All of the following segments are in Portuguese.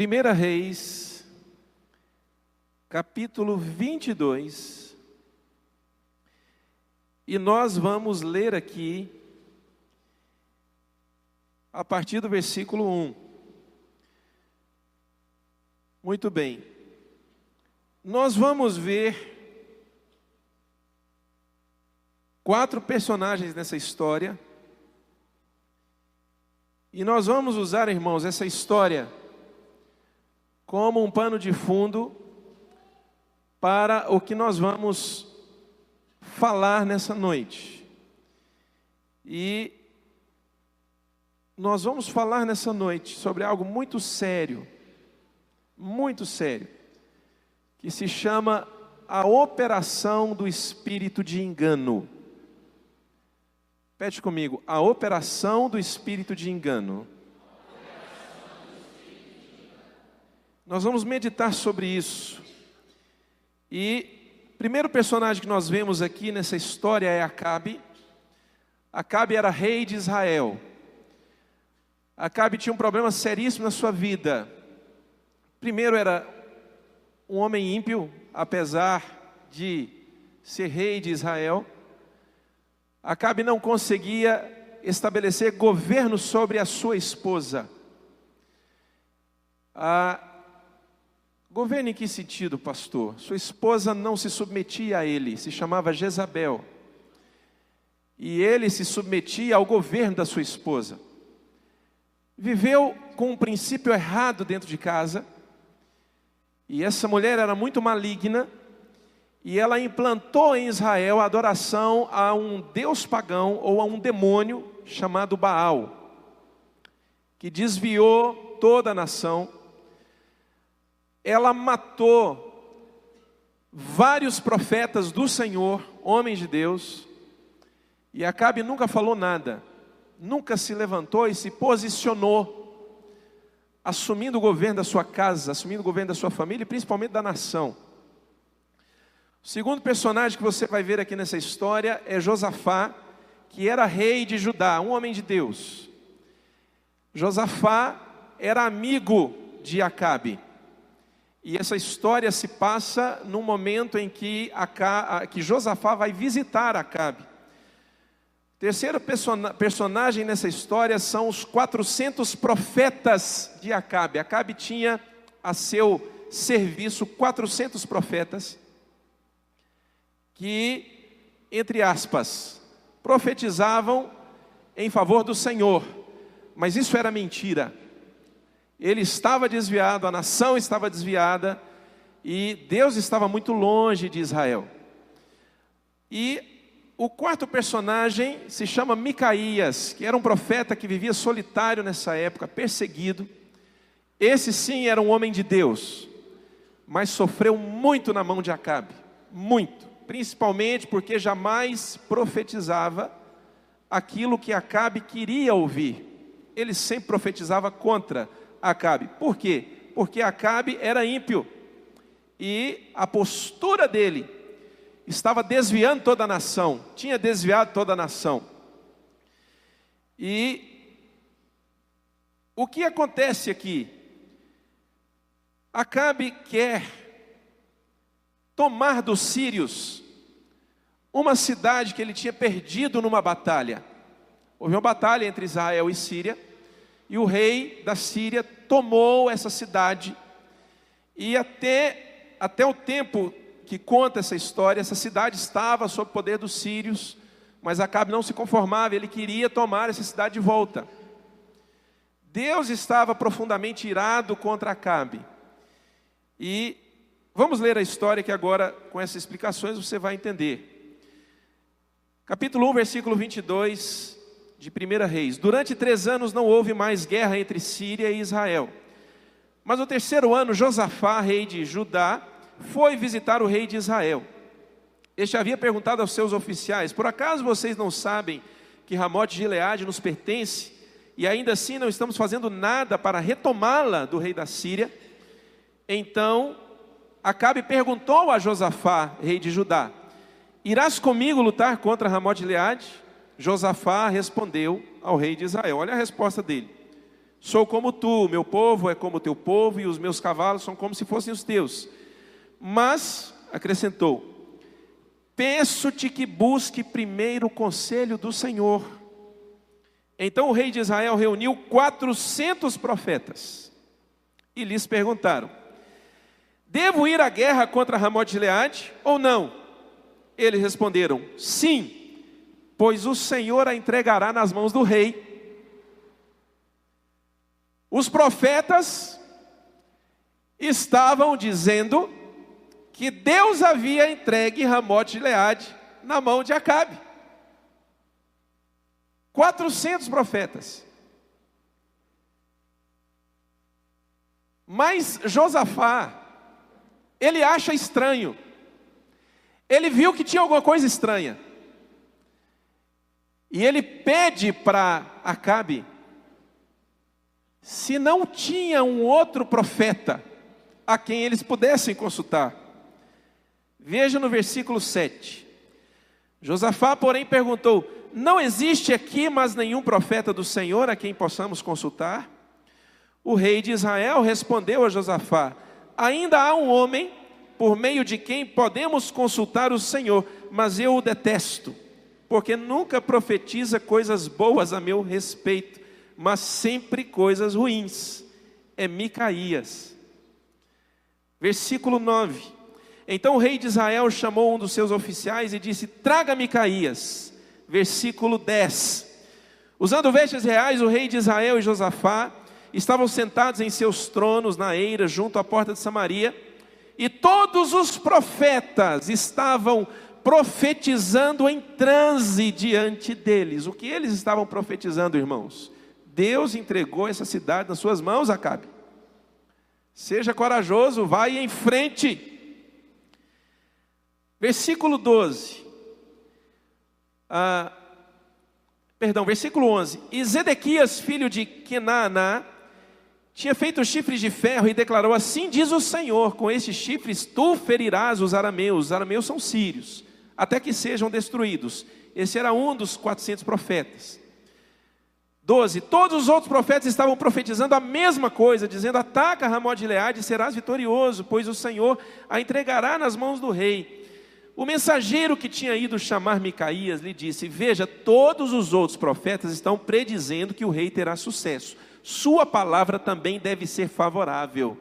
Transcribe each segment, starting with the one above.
Primeira Reis, capítulo 22, e nós vamos ler aqui, a partir do versículo 1. Muito bem, nós vamos ver 4 personagens nessa história, e nós vamos usar, irmãos, essa história como um pano de fundo para o que nós vamos falar nessa noite. E nós vamos falar nessa noite sobre algo muito sério, que se chama a operação do espírito de engano. Repete comigo, a operação do espírito de engano. Nós vamos meditar sobre isso. E o primeiro personagem que nós vemos aqui nessa história é Acabe. Acabe era rei de Israel. Acabe tinha um problema seríssimo na sua vida. Primeiro, era um homem ímpio, apesar de ser rei de Israel. Acabe não conseguia estabelecer governo sobre a sua esposa. Governo em que sentido, pastor? Sua esposa não se submetia a ele, se chamava Jezabel. E ele se submetia ao governo da sua esposa. Viveu com um princípio errado dentro de casa. E essa mulher era muito maligna. E ela implantou em Israel a adoração a um deus pagão ou a um demônio chamado Baal, que desviou toda a nação. Ela matou vários profetas do Senhor, homens de Deus, e Acabe nunca falou nada, nunca se levantou e se posicionou, assumindo o governo da sua casa, assumindo o governo da sua família e principalmente da nação. O segundo personagem que você vai ver aqui nessa história é Josafá, que era rei de Judá, um homem de Deus. Josafá era amigo de Acabe. E essa história se passa num momento em que Josafá vai visitar Acabe. Terceiro personagem nessa história são os 400 profetas de Acabe. Acabe tinha a seu serviço 400 profetas que, entre aspas, profetizavam em favor do Senhor. Mas isso era mentira. Ele estava desviado, a nação estava desviada, e Deus estava muito longe de Israel. E o quarto personagem se chama Micaías, que era um profeta que vivia solitário nessa época, perseguido. Esse sim era um homem de Deus, mas sofreu muito na mão de Acabe, muito, principalmente porque jamais profetizava aquilo que Acabe queria ouvir. Ele sempre profetizava contra Acabe. Por quê? Porque Acabe era ímpio e a postura dele estava desviando toda a nação, tinha desviado toda a nação. E o que acontece aqui? Acabe quer tomar dos sírios uma cidade que ele tinha perdido numa batalha. Houve uma batalha entre Israel e Síria, e o rei da Síria tomou essa cidade, e até o tempo que conta essa história, essa cidade estava sob o poder dos sírios, mas Acabe não se conformava, ele queria tomar essa cidade de volta. Deus estava profundamente irado contra Acabe. E vamos ler a história que agora, com essas explicações, você vai entender. Capítulo 1, versículo 22 de 1 Reis. Durante 3 anos não houve mais guerra entre Síria e Israel. Mas no 3º ano, Josafá, rei de Judá, foi visitar o rei de Israel. Este havia perguntado aos seus oficiais: por acaso vocês não sabem que Ramote de Gileade nos pertence, e ainda assim não estamos fazendo nada para retomá-la do rei da Síria? Então Acabe perguntou a Josafá, rei de Judá: irás comigo lutar contra Ramote de Gileade? Josafá respondeu ao rei de Israel. Olha a resposta dele: Sou como tu, meu povo é como o teu povo, e os meus cavalos são como se fossem os teus. Mas, acrescentou, peço-te que busque primeiro o conselho do Senhor. Então o rei de Israel reuniu 400 profetas e lhes perguntaram: devo ir à guerra contra Ramote de Gileade ou não? Eles responderam: sim, pois o Senhor a entregará nas mãos do rei. Os profetas estavam dizendo que Deus havia entregue Ramote de Gileade na mão de Acabe. 400 profetas. Mas Josafá, ele acha estranho. Ele viu que tinha alguma coisa estranha. E ele pede para Acabe se não tinha um outro profeta a quem eles pudessem consultar. Veja no versículo 7. Josafá, porém, perguntou: não existe aqui mais nenhum profeta do Senhor a quem possamos consultar? O rei de Israel respondeu a Josafá: ainda há um homem por meio de quem podemos consultar o Senhor, mas eu o detesto, porque nunca profetiza coisas boas a meu respeito, mas sempre coisas ruins. É Micaías. Versículo 9. Então o rei de Israel chamou um dos seus oficiais e disse: traga Micaías. Versículo 10. Usando vestes reais, o rei de Israel e Josafá estavam sentados em seus tronos na eira, junto à porta de Samaria, e todos os profetas estavam profetizando em transe diante deles. O que eles estavam profetizando, irmãos? Deus entregou essa cidade nas suas mãos, Acabe. Seja corajoso, vai em frente. Versículo 12. Versículo 11. E Zedequias, filho de Kenaana, tinha feito chifres de ferro e declarou: assim diz o Senhor, com estes chifres tu ferirás os arameus. Os arameus são sírios, até que sejam destruídos. Esse era um dos 400 profetas. 12. Todos os outros profetas estavam profetizando a mesma coisa, dizendo: ataca Ramote de Gileade e serás vitorioso, pois o Senhor a entregará nas mãos do rei. O mensageiro que tinha ido chamar Micaías lhe disse: veja, todos os outros profetas estão predizendo que o rei terá sucesso. Sua palavra também deve ser favorável.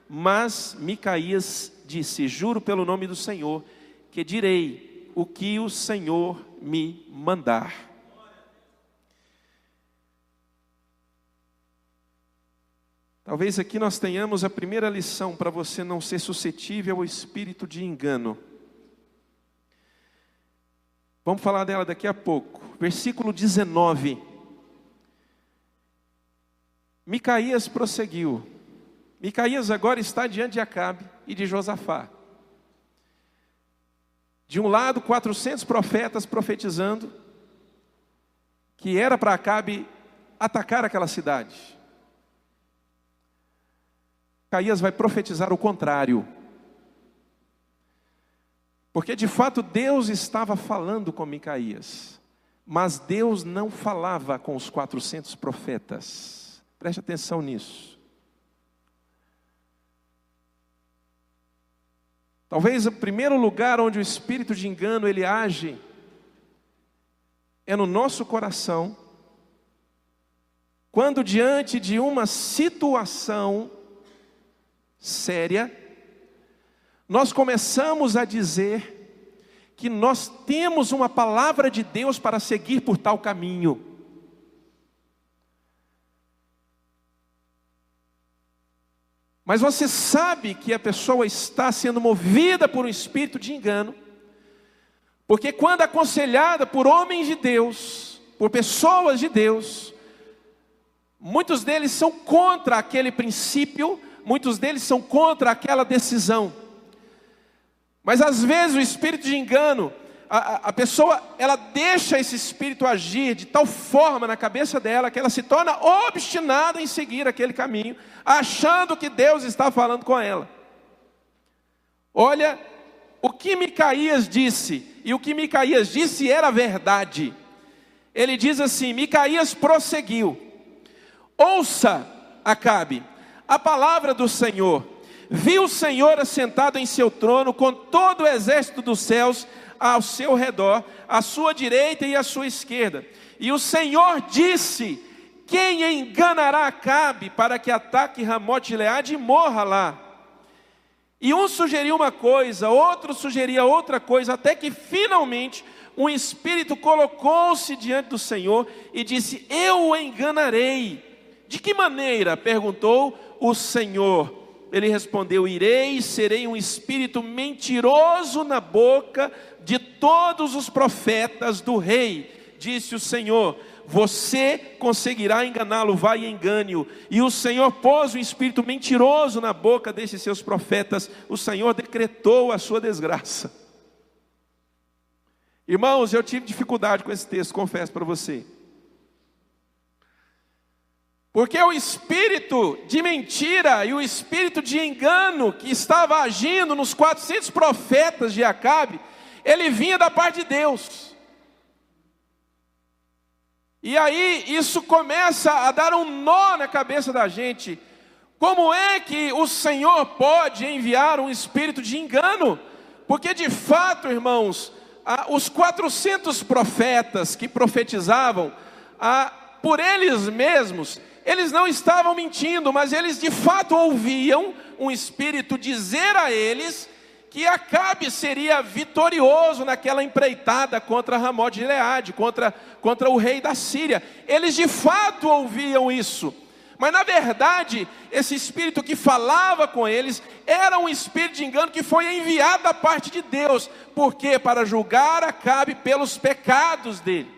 Mas Micaías disse: juro pelo nome do Senhor, que direi o que o Senhor me mandar. Talvez aqui nós tenhamos a primeira lição para você não ser suscetível ao espírito de engano. Vamos falar dela daqui a pouco. Versículo 19. Micaías prosseguiu. Micaías agora está diante de Acabe e de Josafá. De um lado, 400 profetas profetizando que era para Acabe atacar aquela cidade. Micaías vai profetizar o contrário. Porque de fato Deus estava falando com Micaías, mas Deus não falava com os 400 profetas. Preste atenção nisso. Talvez o primeiro lugar onde o espírito de engano ele age é no nosso coração, quando diante de uma situação séria, nós começamos a dizer que nós temos uma palavra de Deus para seguir por tal caminho. Mas você sabe que a pessoa está sendo movida por um espírito de engano, porque quando aconselhada por homens de Deus, por pessoas de Deus, muitos deles são contra aquele princípio, muitos deles são contra aquela decisão. Mas às vezes o espírito de engano, a pessoa, ela deixa esse espírito agir de tal forma na cabeça dela, que ela se torna obstinada em seguir aquele caminho, achando que Deus está falando com ela. Olha o que Micaías disse, e o que Micaías disse era verdade. Ele diz assim: Micaías prosseguiu: ouça, Acabe, a palavra do Senhor. Viu o Senhor assentado em seu trono, com todo o exército dos céus ao seu redor, à sua direita e à sua esquerda. E o Senhor disse: quem enganará Acabe para que ataque Ramote-Gileade e morra lá? E um sugeria uma coisa, outro sugeria outra coisa, até que finalmente um espírito colocou-se diante do Senhor e disse: eu o enganarei. De que maneira? Perguntou o Senhor. Ele respondeu: irei e serei um espírito mentiroso na boca de todos os profetas do rei. Disse o Senhor: você conseguirá enganá-lo, vai e engane-o. E o Senhor pôs um espírito mentiroso na boca desses seus profetas. O Senhor decretou a sua desgraça. Irmãos, eu tive dificuldade com esse texto, confesso para você. Porque o espírito de mentira e o espírito de engano que estava agindo nos 400 profetas de Acabe, ele vinha da parte de Deus. E aí isso começa a dar um nó na cabeça da gente. Como é que o Senhor pode enviar um espírito de engano? Porque de fato, irmãos, os 400 profetas que profetizavam, por eles mesmos, eles não estavam mentindo, mas eles de fato ouviam um espírito dizer a eles que Acabe seria vitorioso naquela empreitada contra Ramote-Gileade, contra o rei da Síria. Eles de fato ouviam isso, mas na verdade, esse espírito que falava com eles, era um espírito de engano que foi enviado da parte de Deus. Por quê? Para julgar Acabe pelos pecados dele.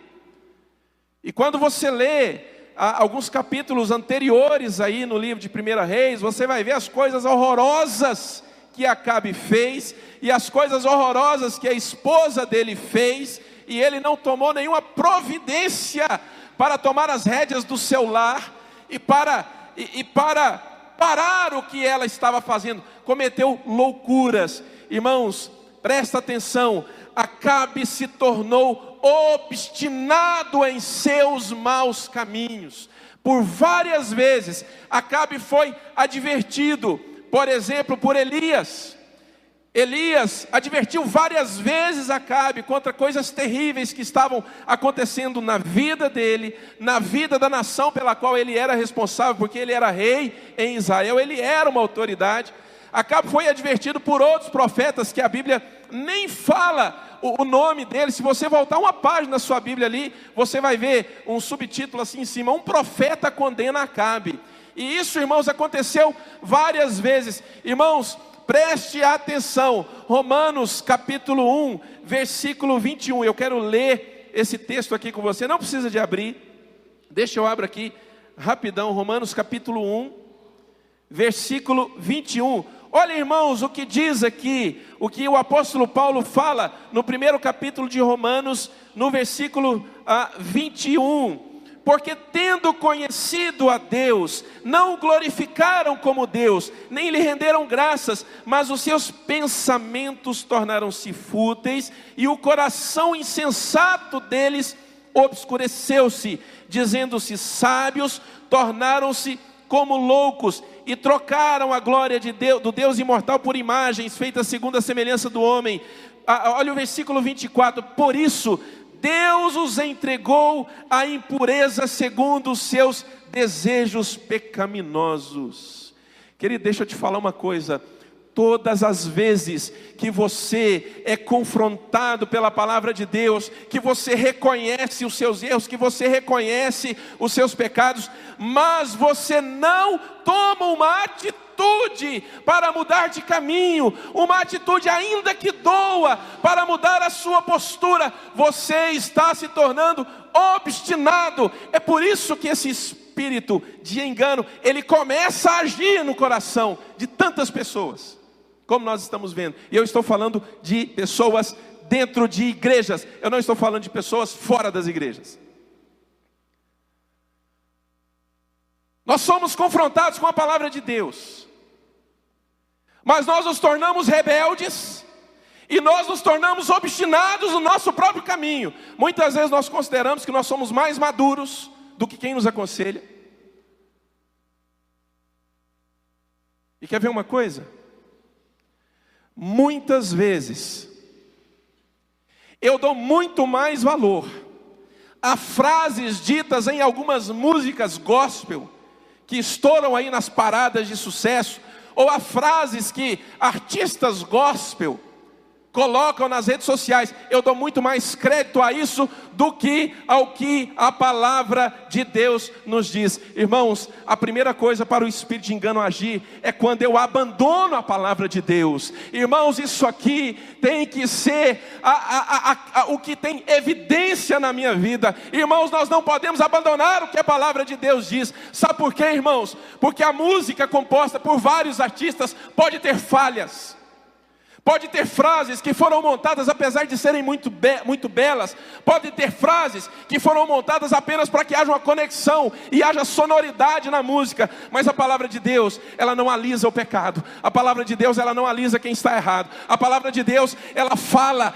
E quando você lê alguns capítulos anteriores aí no livro de 1 Reis, você vai ver as coisas horrorosas que Acabe fez, e as coisas horrorosas que a esposa dele fez, e ele não tomou nenhuma providência para tomar as rédeas do seu lar, e para parar o que ela estava fazendo. Cometeu loucuras. Irmãos, presta atenção, Acabe se tornou obstinado em seus maus caminhos. Por várias vezes Acabe foi advertido, por exemplo, por Elias. Elias advertiu várias vezes Acabe contra coisas terríveis que estavam acontecendo na vida dele, na vida da nação pela qual ele era responsável, porque ele era rei em Israel, ele era uma autoridade. Acabe foi advertido por outros profetas que a Bíblia nem fala o nome dele. Se você voltar uma página na sua Bíblia ali, você vai ver um subtítulo assim em cima: um profeta condena Acabe. E isso, irmãos, aconteceu várias vezes. Irmãos, preste atenção, Romanos capítulo 1, versículo 21, eu quero ler esse texto aqui com você, não precisa de abrir, deixa eu abrir aqui, rapidão, Romanos capítulo 1, versículo 21, olha irmãos, o que diz aqui, o que o apóstolo Paulo fala, no primeiro capítulo de Romanos, no versículo 21, porque tendo conhecido a Deus, não o glorificaram como Deus, nem lhe renderam graças, mas os seus pensamentos tornaram-se fúteis, e o coração insensato deles obscureceu-se, dizendo-se sábios, tornaram-se como loucos, e trocaram a glória de Deus, do Deus imortal por imagens, feitas segundo a semelhança do homem. Olha o versículo 24, por isso Deus os entregou à impureza segundo os seus desejos pecaminosos. Querido, deixa eu te falar uma coisa. Todas as vezes que você é confrontado pela palavra de Deus, que você reconhece os seus erros, que você reconhece os seus pecados, mas você não toma uma atitude para mudar de caminho, uma atitude ainda que doa, para mudar a sua postura, você está se tornando obstinado. É por isso que esse espírito de engano, ele começa a agir no coração de tantas pessoas, como nós estamos vendo. E eu estou falando de pessoas dentro de igrejas, eu não estou falando de pessoas fora das igrejas. Nós somos confrontados com a palavra de Deus, mas nós nos tornamos rebeldes, e nós nos tornamos obstinados no nosso próprio caminho. Muitas vezes nós consideramos que nós somos mais maduros do que quem nos aconselha. E quer ver uma coisa? Muitas vezes, eu dou muito mais valor a frases ditas em algumas músicas gospel, que estouram aí nas paradas de sucesso, ou a frases que artistas gospel colocam nas redes sociais. Eu dou muito mais crédito a isso do que ao que a palavra de Deus nos diz. Irmãos, a primeira coisa para o espírito de engano agir é quando eu abandono a palavra de Deus. Irmãos, isso aqui tem que ser o que tem evidência na minha vida. Irmãos, nós não podemos abandonar o que a palavra de Deus diz. Sabe por quê, irmãos? Porque a música composta por vários artistas pode ter falhas. Pode ter frases que foram montadas apesar de serem muito belas. Pode ter frases que foram montadas apenas para que haja uma conexão e haja sonoridade na música. Mas a palavra de Deus, ela não alisa o pecado. A palavra de Deus, ela não alisa quem está errado. A palavra de Deus, ela fala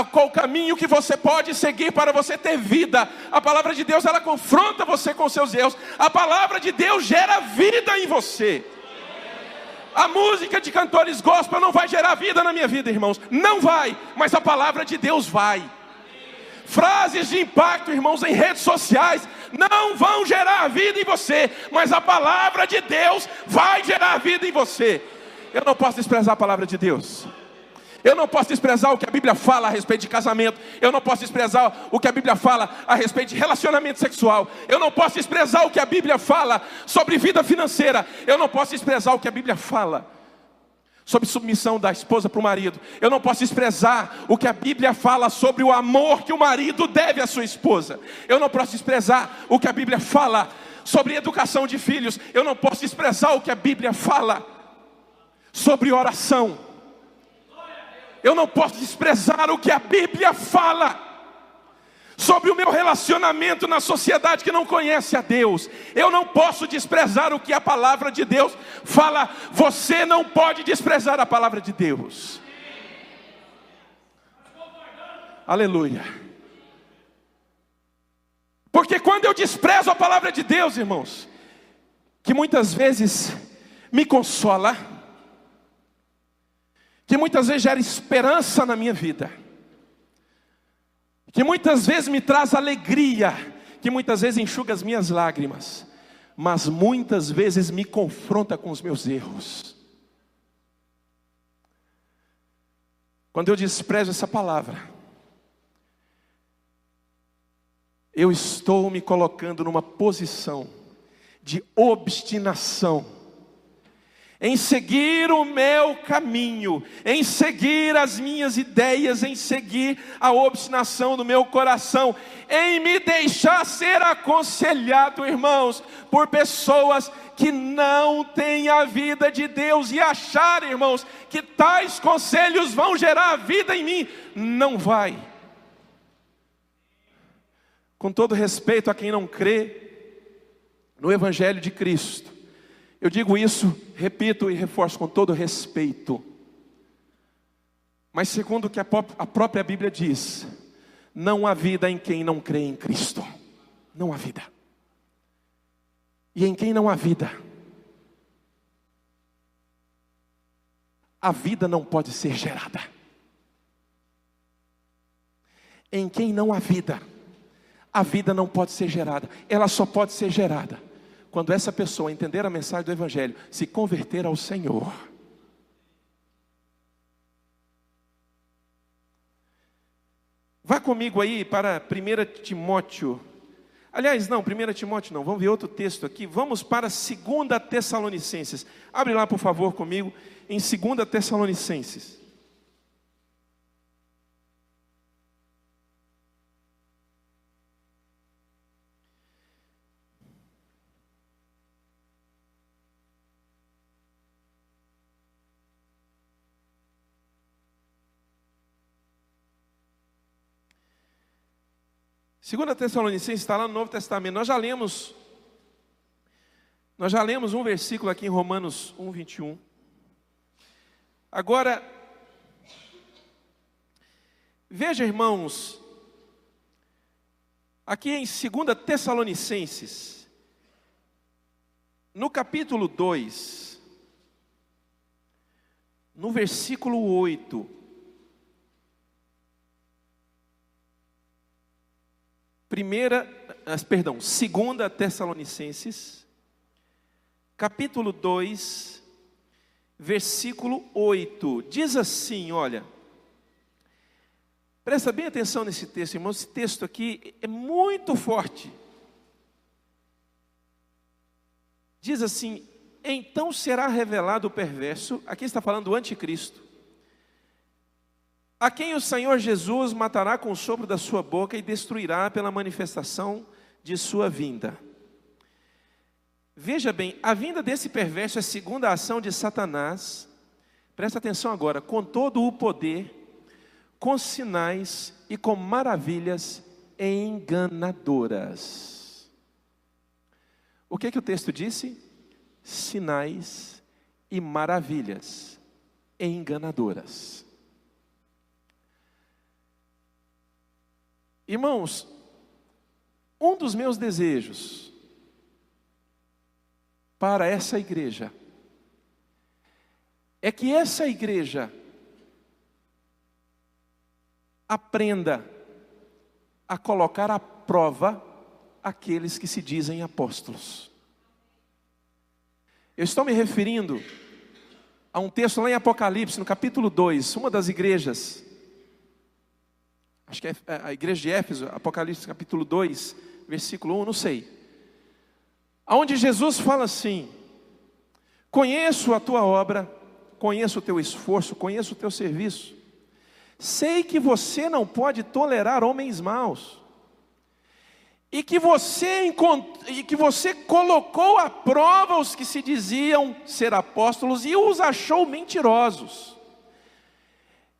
qual o caminho que você pode seguir para você ter vida. A palavra de Deus, ela confronta você com seus erros. A palavra de Deus gera vida em você. A música de cantores gospel não vai gerar vida na minha vida, irmãos. Não vai, mas a palavra de Deus vai. Frases de impacto, irmãos, em redes sociais não vão gerar vida em você, mas a palavra de Deus vai gerar vida em você. Eu não posso desprezar a palavra de Deus. Eu não posso desprezar o que a Bíblia fala a respeito de casamento. Eu não posso desprezar o que a Bíblia fala a respeito de relacionamento sexual. Eu não posso desprezar o que a Bíblia fala sobre vida financeira. Eu não posso desprezar o que a Bíblia fala sobre submissão da esposa para o marido. Eu não posso desprezar o que a Bíblia fala sobre o amor que o marido deve à sua esposa. Eu não posso desprezar o que a Bíblia fala sobre educação de filhos. Eu não posso desprezar o que a Bíblia fala sobre oração. Eu não posso desprezar o que a Bíblia fala sobre o meu relacionamento na sociedade que não conhece a Deus. Eu não posso desprezar o que a palavra de Deus fala. Você não pode desprezar a palavra de Deus. Aleluia. Porque quando eu desprezo a palavra de Deus, irmãos, que muitas vezes me consola, que muitas vezes gera esperança na minha vida, que muitas vezes me traz alegria, que muitas vezes enxuga as minhas lágrimas, mas muitas vezes me confronta com os meus erros. Quando eu desprezo essa palavra, eu estou me colocando numa posição de obstinação em seguir o meu caminho, em seguir as minhas ideias, em seguir a obstinação do meu coração, em me deixar ser aconselhado, irmãos, por pessoas que não têm a vida de Deus e achar, irmãos, que tais conselhos vão gerar vida em mim. Não vai. Com todo respeito a quem não crê no Evangelho de Cristo, eu digo isso, repito e reforço com todo respeito. Mas segundo o que a própria Bíblia diz, não há vida em quem não crê em Cristo. Não há vida. E em quem não há vida, a vida não pode ser gerada. Em quem não há vida, a vida não pode ser gerada. Ela só pode ser gerada quando essa pessoa entender a mensagem do Evangelho, se converter ao Senhor. Vá comigo aí para 1 Timóteo. Aliás, não, 1 Timóteo não, vamos ver outro texto aqui. Vamos para 2 Tessalonicenses. Abre lá, por favor, comigo, em 2 Tessalonicenses. Segunda Tessalonicenses está lá no Novo Testamento. Nós já lemos um versículo aqui em Romanos 1:21. Agora, veja, irmãos, aqui em 2 Tessalonicenses, no capítulo 2, no versículo 8. Segunda Tessalonicenses, capítulo 2, versículo 8. Diz assim, olha. Presta bem atenção nesse texto, irmão. Esse texto aqui é muito forte. Diz assim: então será revelado o perverso, aqui está falando do anticristo, a quem o Senhor Jesus matará com o sopro da sua boca e destruirá pela manifestação de sua vinda. Veja bem, a vinda desse perverso é segundo a ação de Satanás, presta atenção agora, com todo o poder, com sinais e com maravilhas enganadoras. O que o texto disse? Sinais e maravilhas enganadoras. Irmãos, um dos meus desejos para essa igreja é que essa igreja aprenda a colocar à prova aqueles que se dizem apóstolos. Eu estou me referindo a um texto lá em Apocalipse, no capítulo 2, uma das igrejas, acho que é a igreja de Éfeso, Apocalipse capítulo 2, versículo 1, não sei. Onde Jesus fala assim: conheço a tua obra, conheço o teu esforço, conheço o teu serviço. Sei que você não pode tolerar homens maus. E que você colocou à prova os que se diziam ser apóstolos e os achou mentirosos.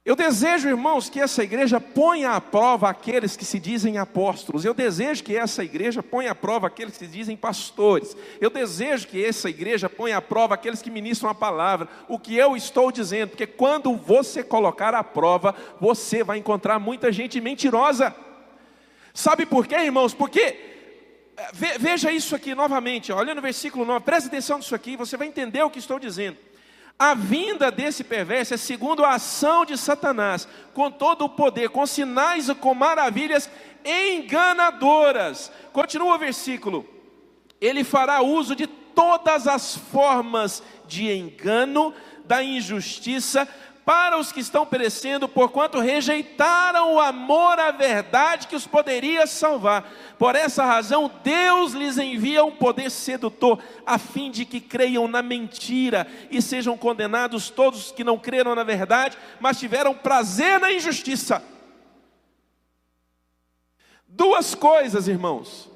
Eu desejo, irmãos, que essa igreja ponha à prova aqueles que se dizem apóstolos. Eu desejo que essa igreja ponha à prova aqueles que se dizem pastores. Eu desejo que essa igreja ponha à prova aqueles que ministram a palavra. O que eu estou dizendo, porque quando você colocar à prova, você vai encontrar muita gente mentirosa. Sabe por quê, irmãos? Porque, veja isso aqui novamente, olha no versículo 9, presta atenção nisso aqui, você vai entender o que estou dizendo. A vinda desse perverso é segundo a ação de Satanás, com todo o poder, com sinais e com maravilhas enganadoras. Continua o versículo. Ele fará uso de todas as formas de engano, da injustiça, para os que estão perecendo, porquanto rejeitaram o amor à verdade que os poderia salvar. Por essa razão, Deus lhes envia um poder sedutor, a fim de que creiam na mentira, e sejam condenados todos os que não creram na verdade, mas tiveram prazer na injustiça. Duas coisas, irmãos.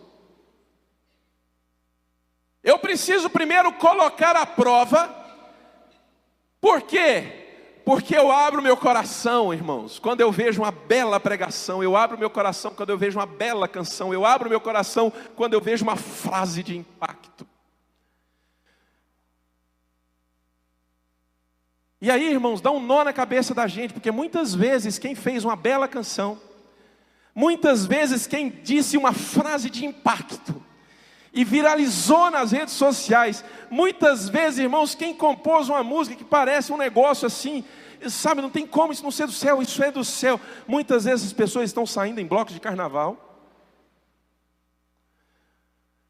Eu preciso primeiro colocar à prova. Por quê? Porque eu abro meu coração, irmãos, quando eu vejo uma bela pregação, eu abro meu coração quando eu vejo uma bela canção, eu abro meu coração quando eu vejo uma frase de impacto. E aí, irmãos, dá um nó na cabeça da gente, porque muitas vezes quem fez uma bela canção, muitas vezes quem disse uma frase de impacto e viralizou nas redes sociais, muitas vezes, irmãos, quem compôs uma música que parece um negócio assim, sabe, não tem como isso não ser do céu, isso é do céu. Muitas vezes as pessoas estão saindo em blocos de carnaval.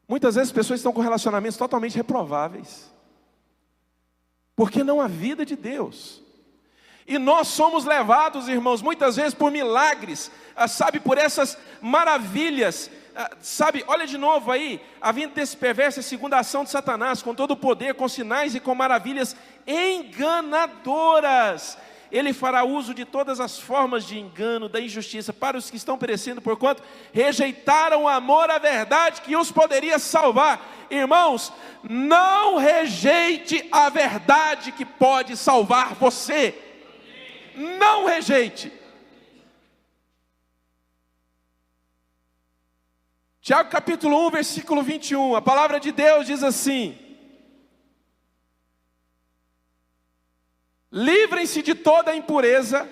Muitas vezes as pessoas estão com relacionamentos totalmente reprováveis, porque não há vida de Deus. E nós somos levados, irmãos, muitas vezes por milagres, sabe, por essas maravilhas. Sabe, olha de novo aí, a vinda desse perverso é segundo a ação de Satanás, com todo o poder, com sinais e com maravilhas enganadoras. Ele fará uso de todas as formas de engano, da injustiça, para os que estão perecendo, porquanto rejeitaram o amor à verdade que os poderia salvar. Irmãos, não rejeite a verdade que pode salvar você. Não rejeite. Tiago capítulo 1, versículo 21, a palavra de Deus diz assim: livrem-se de toda impureza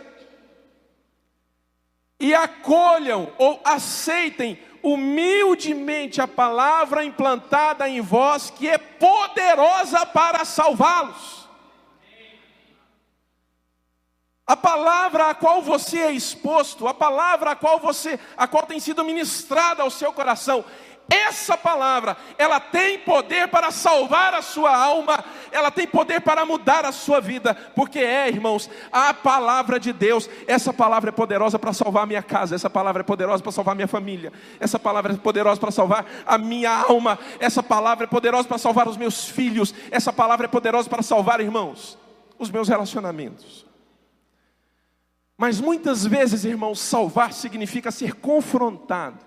e acolham ou aceitem humildemente a palavra implantada em vós, que é poderosa para salvá-los. A palavra a qual você é exposto, a palavra a qual tem sido ministrada ao seu coração, essa palavra, ela tem poder para salvar a sua alma, ela tem poder para mudar a sua vida, porque irmãos, a palavra de Deus, essa palavra é poderosa para salvar a minha casa, essa palavra é poderosa para salvar a minha família, essa palavra é poderosa para salvar a minha alma, essa palavra é poderosa para salvar os meus filhos, essa palavra é poderosa para salvar, irmãos, os meus relacionamentos. Mas muitas vezes, irmãos, salvar significa ser confrontado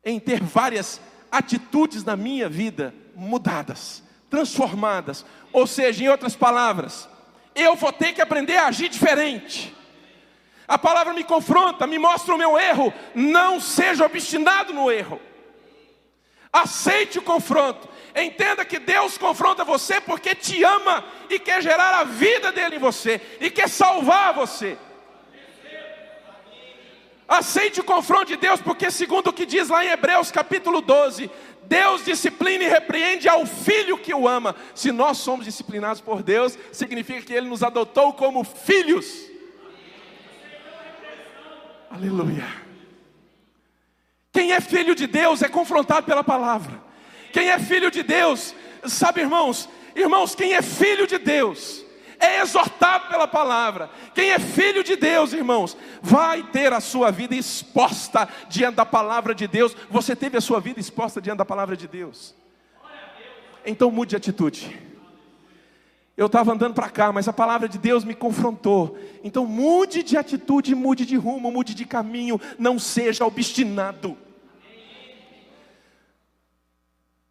em ter várias atitudes na minha vida mudadas, transformadas. Ou seja, em outras palavras, eu vou ter que aprender a agir diferente. A palavra me confronta, me mostra o meu erro. Não seja obstinado no erro. Aceite o confronto. Entenda que Deus confronta você porque te ama e quer gerar a vida dele em você e quer salvar você. Aceite o confronto de Deus, porque segundo o que diz lá em Hebreus capítulo 12, Deus disciplina e repreende ao filho que o ama. Se nós somos disciplinados por Deus, significa que Ele nos adotou como filhos. Aleluia. Quem é filho de Deus é confrontado pela palavra. Quem é filho de Deus, sabe, irmãos, quem é filho de Deus é exortado pela palavra. Quem é filho de Deus, irmãos, vai ter a sua vida exposta diante da palavra de Deus. Você teve a sua vida exposta diante da palavra de Deus? Então mude de atitude. Eu estava andando para cá, mas a palavra de Deus me confrontou. Então mude de atitude, mude de rumo, mude de caminho. Não seja obstinado.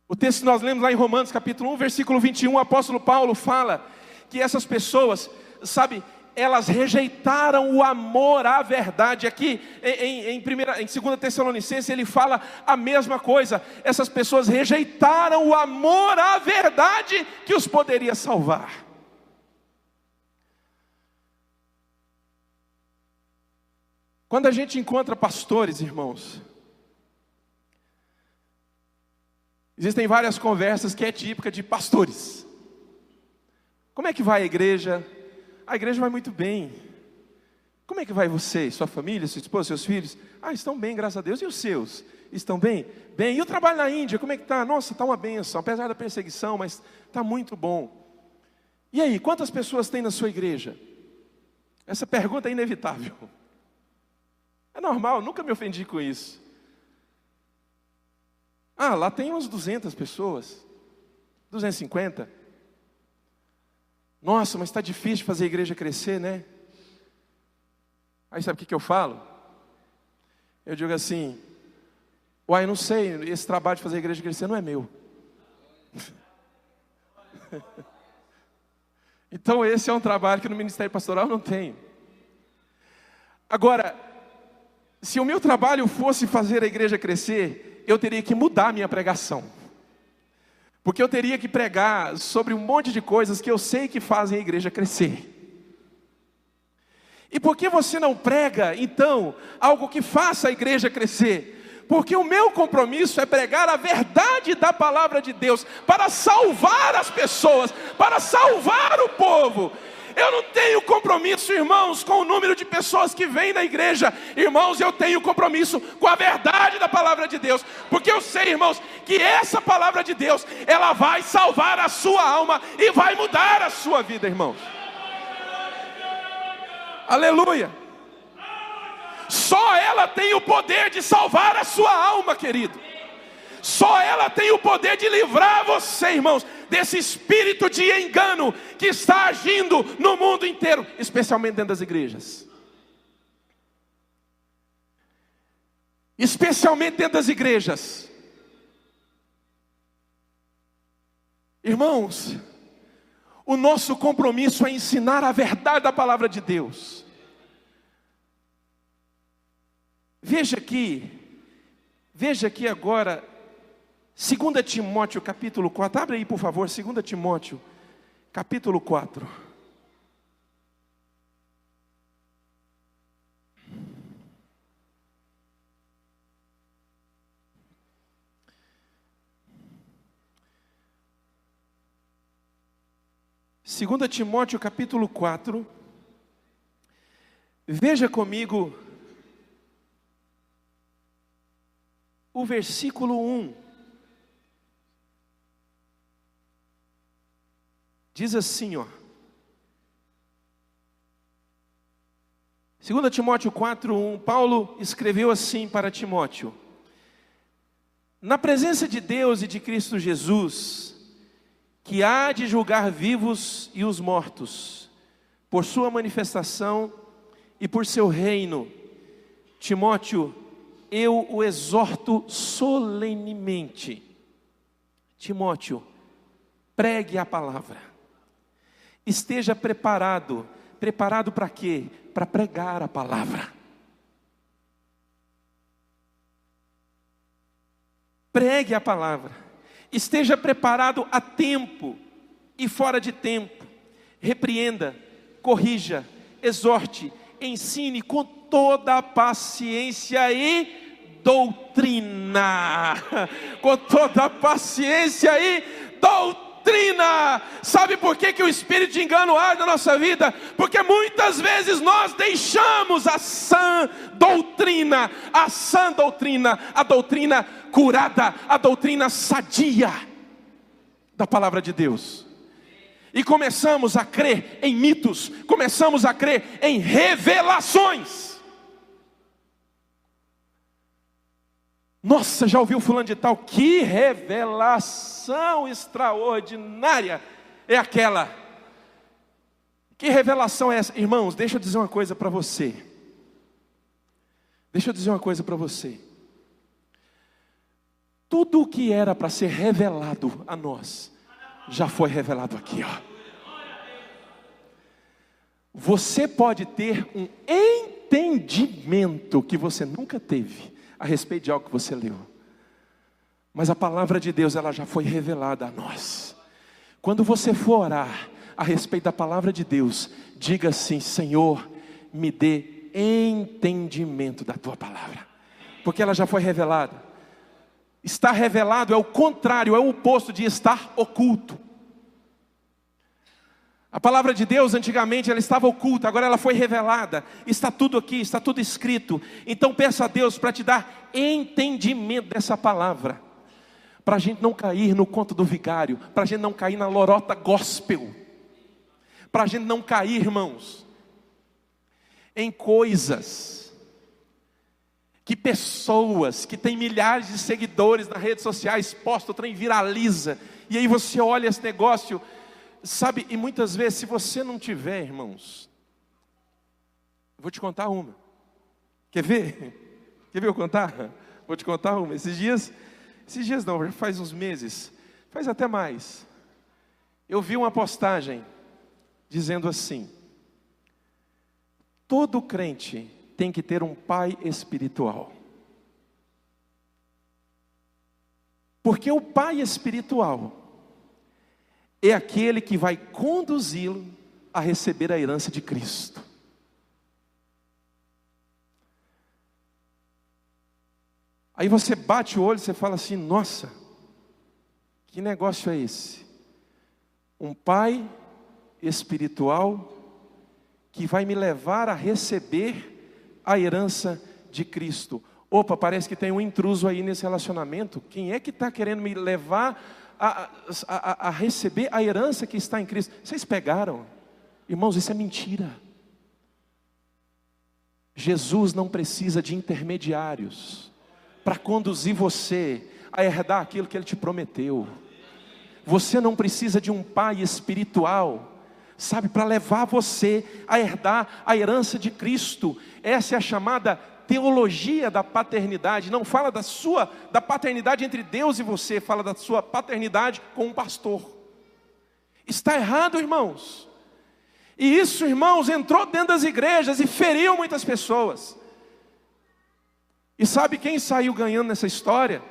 O texto que nós lemos lá em Romanos capítulo 1, versículo 21, o apóstolo Paulo fala que essas pessoas, sabe, elas rejeitaram o amor à verdade. Aqui em 2 Tessalonicenses ele fala a mesma coisa. Essas pessoas rejeitaram o amor à verdade que os poderia salvar. Quando a gente encontra pastores, irmãos, existem várias conversas que é típica de pastores. Como é que vai a igreja? A igreja vai muito bem. Como é que vai você, sua família, sua esposa, seus filhos? Estão bem, graças a Deus. E os seus? Estão bem? Bem. E o trabalho na Índia, como é que está? Nossa, está uma bênção, apesar da perseguição, mas está muito bom. E aí, quantas pessoas tem na sua igreja? Essa pergunta é inevitável. É normal, nunca me ofendi com isso. Lá tem umas 200 pessoas. 250. Nossa, mas está difícil fazer a igreja crescer, né? Aí sabe o que eu falo? Eu digo assim: não sei, esse trabalho de fazer a igreja crescer não é meu. Então esse é um trabalho que no ministério pastoral não tem. Agora, se o meu trabalho fosse fazer a igreja crescer, eu teria que mudar a minha pregação. Porque eu teria que pregar sobre um monte de coisas que eu sei que fazem a igreja crescer. E por que você não prega, então, algo que faça a igreja crescer? Porque o meu compromisso é pregar a verdade da palavra de Deus, para salvar as pessoas, para salvar o povo. Eu não tenho compromisso, irmãos, com o número de pessoas que vêm na igreja. Irmãos, eu tenho compromisso com a verdade da palavra de Deus. Porque eu sei, irmãos, que essa palavra de Deus, ela vai salvar a sua alma e vai mudar a sua vida, irmãos. Aleluia. Só ela tem o poder de salvar a sua alma, querido. Só ela tem o poder de livrar você, irmãos, desse espírito de engano que está agindo no mundo inteiro, especialmente dentro das igrejas. Especialmente dentro das igrejas. Irmãos, o nosso compromisso é ensinar a verdade da palavra de Deus. Veja aqui agora 2 Timóteo capítulo 4, abre aí por favor, 2 Timóteo capítulo 4. Segunda Timóteo capítulo 4, Veja comigo o versículo 1. Diz assim, 2 Timóteo 4:1, Paulo escreveu assim para Timóteo: na presença de Deus e de Cristo Jesus, que há de julgar vivos e os mortos, por sua manifestação e por seu reino, Timóteo, eu o exorto solenemente. Timóteo, pregue a palavra. Esteja preparado. Preparado para quê? Para pregar a palavra. Pregue a palavra. Esteja preparado a tempo e fora de tempo. Repreenda, corrija, exorte, ensine com toda a paciência e doutrina. Com toda a paciência e doutrina. Sabe por que o espírito de engano age na nossa vida? Porque muitas vezes nós deixamos a sã doutrina, a doutrina curada, a doutrina sadia da palavra de Deus. E começamos a crer em mitos, começamos a crer em revelações. Nossa, já ouviu fulano de tal? Que revelação extraordinária é aquela. Que revelação é essa? Irmãos, deixa eu dizer uma coisa para você. Tudo o que era para ser revelado a nós, já foi revelado aqui, Você pode ter um entendimento que você nunca teve a respeito de algo que você leu, mas a palavra de Deus, ela já foi revelada a nós. Quando você for orar a respeito da palavra de Deus, diga assim: Senhor, me dê entendimento da tua palavra, porque ela já foi revelada. Estar revelado é o contrário, é o oposto de estar oculto. A palavra de Deus antigamente ela estava oculta, agora ela foi revelada. Está tudo aqui, está tudo escrito. Então peça a Deus para te dar entendimento dessa palavra, para a gente não cair no conto do vigário, para a gente não cair na lorota gospel, para a gente não cair, irmãos, em coisas que pessoas que têm milhares de seguidores nas redes sociais postam, o trem viraliza, e aí você olha esse negócio, sabe, e muitas vezes, se você não tiver, irmãos, eu vou te contar uma. Quer ver? Quer ver eu contar? Vou te contar uma. Esses dias não, já faz uns meses, faz até mais. Eu vi uma postagem dizendo assim: todo crente tem que ter um pai espiritual. Porque o pai espiritual é aquele que vai conduzi-lo a receber a herança de Cristo. Aí você bate o olho e você fala assim: nossa, que negócio é esse? Um pai espiritual que vai me levar a receber a herança de Cristo. Opa, parece que tem um intruso aí nesse relacionamento. Quem é que está querendo me levar a receber a herança que está em Cristo? Vocês pegaram? Irmãos, isso é mentira. Jesus não precisa de intermediários para conduzir você a herdar aquilo que Ele te prometeu. Você não precisa de um pai espiritual, sabe, para levar você a herdar a herança de Cristo. Essa é a chamada teologia da paternidade. Não fala da paternidade entre Deus e você, fala da sua paternidade com um pastor. Está errado, irmãos. E isso, irmãos, entrou dentro das igrejas e feriu muitas pessoas. E sabe quem saiu ganhando nessa história?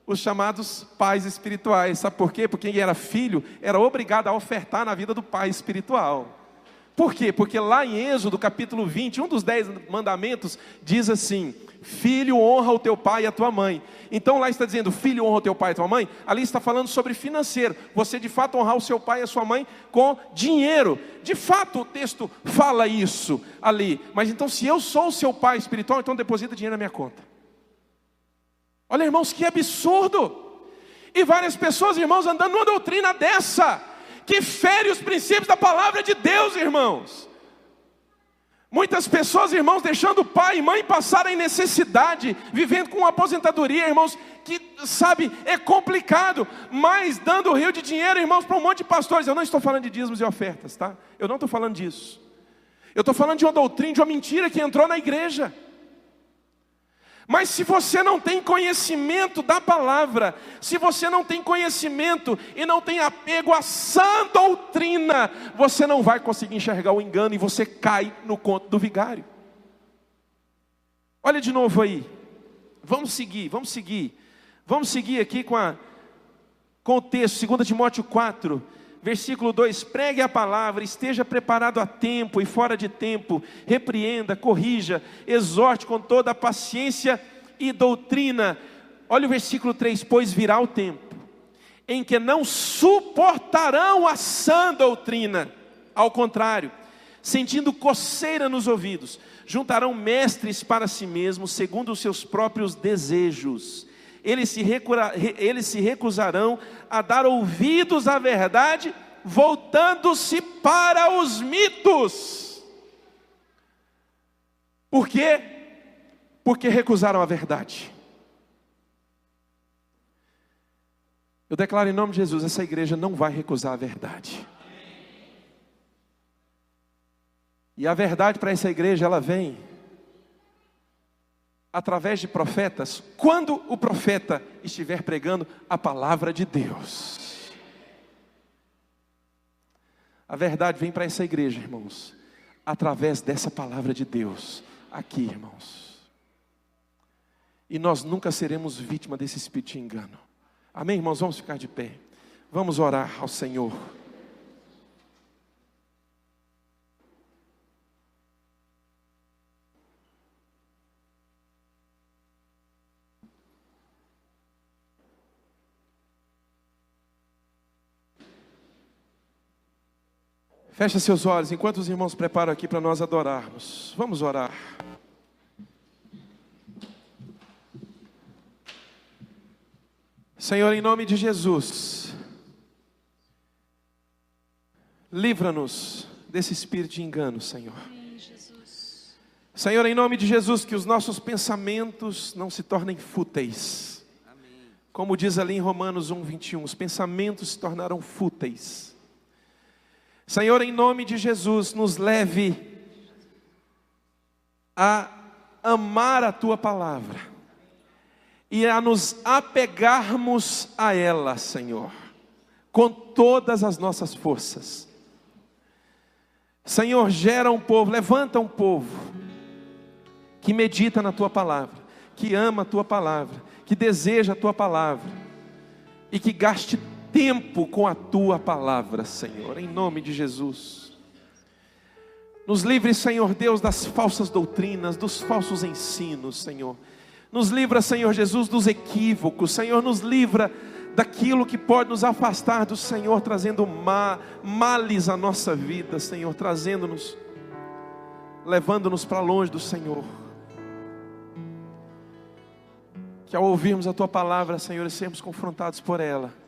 Os chamados pais espirituais. Sabe por quê? Porque quem era filho era obrigado a ofertar na vida do pai espiritual. Por quê? Porque lá em Êxodo capítulo 20, um dos 10 mandamentos diz assim: filho, honra o teu pai e a tua mãe. Então lá está dizendo, filho, honra o teu pai e a tua mãe. Ali está falando sobre financeiro. Você de fato honrar o seu pai e a sua mãe com dinheiro. De fato o texto fala isso ali. Mas então se eu sou o seu pai espiritual, então deposita dinheiro na minha conta. Olha, irmãos, que absurdo. E várias pessoas, irmãos, andando numa doutrina dessa, que fere os princípios da palavra de Deus, irmãos. Muitas pessoas, irmãos, deixando pai e mãe passarem necessidade, vivendo com aposentadoria, irmãos, que, sabe, é complicado, mas dando o rio de dinheiro, irmãos, para um monte de pastores. Eu não estou falando de dízimos e ofertas, tá? Eu não estou falando disso. Eu estou falando de uma doutrina, de uma mentira que entrou na igreja. Mas se você não tem conhecimento da palavra, se você não tem conhecimento e não tem apego à sã doutrina, você não vai conseguir enxergar o engano e você cai no conto do vigário. Olha de novo aí, vamos seguir aqui com o texto, 2 Timóteo 4, versículo 2, pregue a palavra, esteja preparado a tempo e fora de tempo, repreenda, corrija, exorte com toda a paciência e doutrina. Olha o versículo 3, pois virá o tempo, em que não suportarão a sã doutrina, ao contrário, sentindo coceira nos ouvidos, juntarão mestres para si mesmos, segundo os seus próprios desejos. Eles se recusarão a dar ouvidos à verdade, voltando-se para os mitos. Por quê? Porque recusaram a verdade. Eu declaro em nome de Jesus, essa igreja não vai recusar a verdade. E a verdade para essa igreja, ela vem através de profetas, quando o profeta estiver pregando a palavra de Deus. A verdade vem para essa igreja, irmãos, através dessa palavra de Deus, aqui, irmãos. E nós nunca seremos vítima desse espírito de engano. Amém, irmãos? Vamos ficar de pé. Vamos orar ao Senhor. Feche seus olhos, enquanto os irmãos preparam aqui para nós adorarmos. Vamos orar. Senhor, em nome de Jesus, livra-nos desse espírito de engano, Senhor. Senhor, em nome de Jesus, que os nossos pensamentos não se tornem fúteis. Como diz ali em Romanos 1:21, os pensamentos se tornaram fúteis. Senhor, em nome de Jesus, nos leve a amar a Tua palavra e a nos apegarmos a ela, Senhor, com todas as nossas forças. Senhor, gera um povo, levanta um povo que medita na Tua palavra, que ama a Tua palavra, que deseja a Tua palavra e que gaste tempo com a Tua palavra, Senhor, em nome de Jesus. Nos livre, Senhor Deus, das falsas doutrinas, dos falsos ensinos, Senhor. Nos livra, Senhor Jesus, dos equívocos, Senhor, nos livra daquilo que pode nos afastar do Senhor, trazendo males à nossa vida, Senhor, trazendo-nos, levando-nos para longe do Senhor. Que ao ouvirmos a Tua palavra, Senhor, e sermos confrontados por ela,